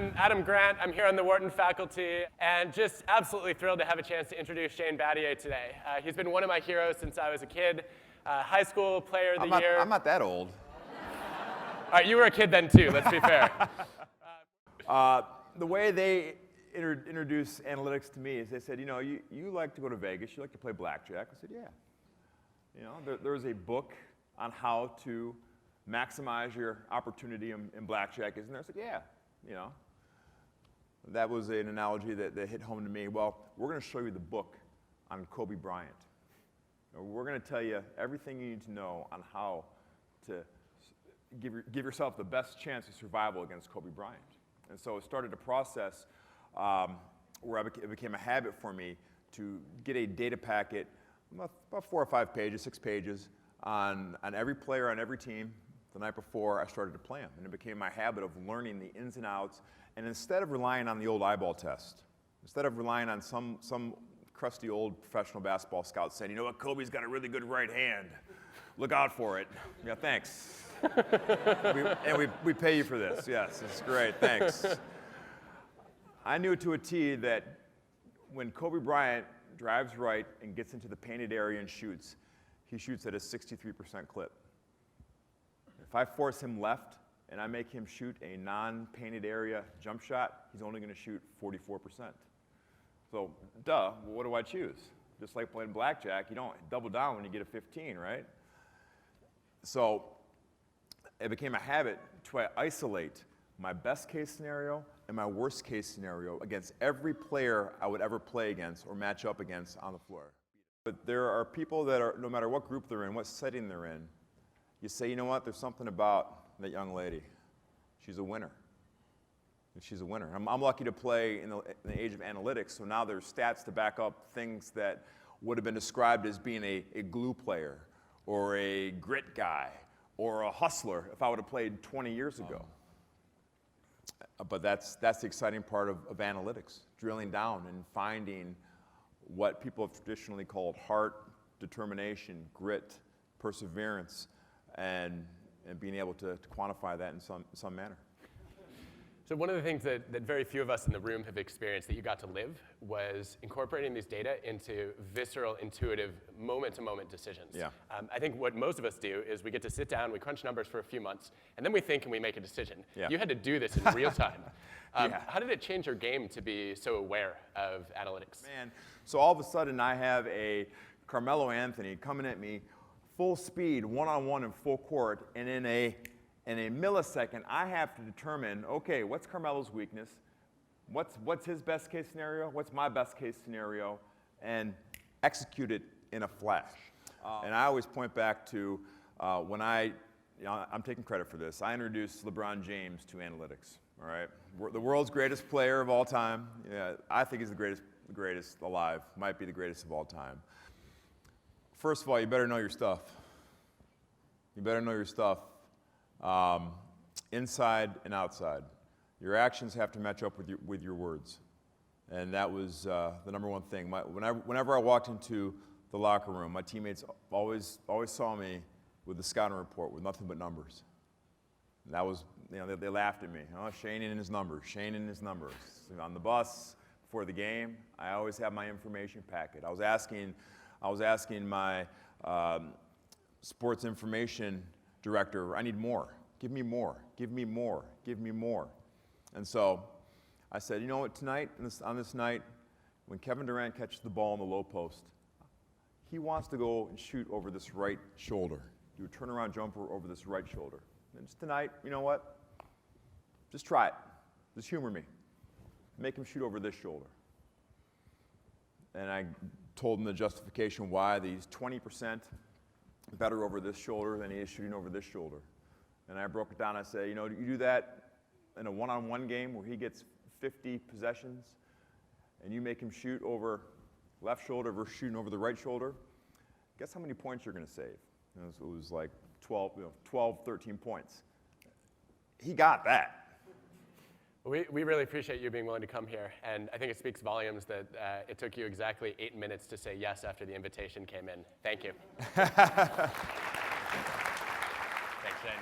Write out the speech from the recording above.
I'm Adam Grant. I'm here on the Wharton faculty, and just absolutely thrilled to have a chance to introduce Shane Battier today. He's been one of my heroes since I was a kid. High school player of the year. I'm not that old. All right, you were a kid then too, let's be fair. The way they introduced analytics to me is they said, you know, you like to go to Vegas, you like to play blackjack. I said, yeah. You know, there's a book on how to maximize your opportunity in blackjack, isn't there? I said, yeah, you know. That was an analogy that hit home to me. Well, we're going to show you the book on Kobe Bryant. We're going to tell you everything you need to know on how to give yourself the best chance of survival against Kobe Bryant. And so it started a process where it became a habit for me to get a data packet, about 4 or 5 pages, 6 pages, on every player on every team the night before I started to play them. And it became my habit of learning the ins and outs. And instead of relying on the old eyeball test, instead of relying on some crusty old professional basketball scout saying, you know what, Kobe's got a really good right hand. Look out for it. Yeah, thanks. we pay you for this. Yes, it's great. Thanks. I knew to a T that when Kobe Bryant drives right and gets into the painted area and shoots, he shoots at a 63% clip. If I force him left and I make him shoot a non-painted area jump shot, he's only going to shoot 44%. So, duh, what do I choose? Just like playing blackjack, you don't double down when you get a 15, right? So it became a habit to isolate my best case scenario and my worst case scenario against every player I would ever play against or match up against on the floor. But there are people that are, no matter what group they're in, what setting they're in, you say, you know what, there's something about that young lady. She's a winner. She's a winner. I'm lucky to play in the age of analytics, so now there's stats to back up things that would have been described as being a glue player or a grit guy or a hustler if I would have played 20 years ago. But that's the exciting part of analytics, drilling down and finding what people have traditionally called heart, determination, grit, perseverance, and being able to quantify that in some manner. So one of the things that very few of us in the room have experienced that you got to live was incorporating these data into visceral, intuitive, moment-to-moment decisions. Yeah. I think what most of us do is we get to sit down, we crunch numbers for a few months, and then we think and we make a decision. Yeah. You had to do this in real time. Yeah. How did it change your game to be so aware of analytics? Man, so all of a sudden I have a Carmelo Anthony coming at me full speed, one-on-one in full court, and in a millisecond, I have to determine, okay, what's Carmelo's weakness? What's his best case scenario? What's my best case scenario? And execute it in a flash. And I always point back to when I'm taking credit for this. I introduced LeBron James to analytics. All right, the world's greatest player of all time. Yeah, I think he's the greatest alive. Might be the greatest of all time. First of all, you better know your stuff. You better know your stuff. Inside and outside. Your actions have to match up with your words. And that was the number one thing. Whenever I walked into the locker room, my teammates always saw me with the scouting report with nothing but numbers. And that was, you know, they laughed at me. Oh, Shane and his numbers, Shane and his numbers. On the bus, before the game, I always have my information packet. I was asking my sports information director, I need more. Give me more. Give me more. Give me more. And so I said, you know what, tonight, on this night, when Kevin Durant catches the ball in the low post, he wants to go and shoot over this right shoulder. Do a turnaround jumper over this right shoulder. And just tonight, you know what? Just try it. Just humor me. Make him shoot over this shoulder. And I told him the justification why he's 20% better over this shoulder than he is shooting over this shoulder. And I broke it down. I said, you know, you do that in a one-on-one game where he gets 50 possessions and you make him shoot over left shoulder versus shooting over the right shoulder, guess how many points you're going to save? It was like 12, 13 points. He got that. We really appreciate you being willing to come here, and I think it speaks volumes that it took you exactly 8 minutes to say yes after the invitation came in. Thank you. Thanks, Shane.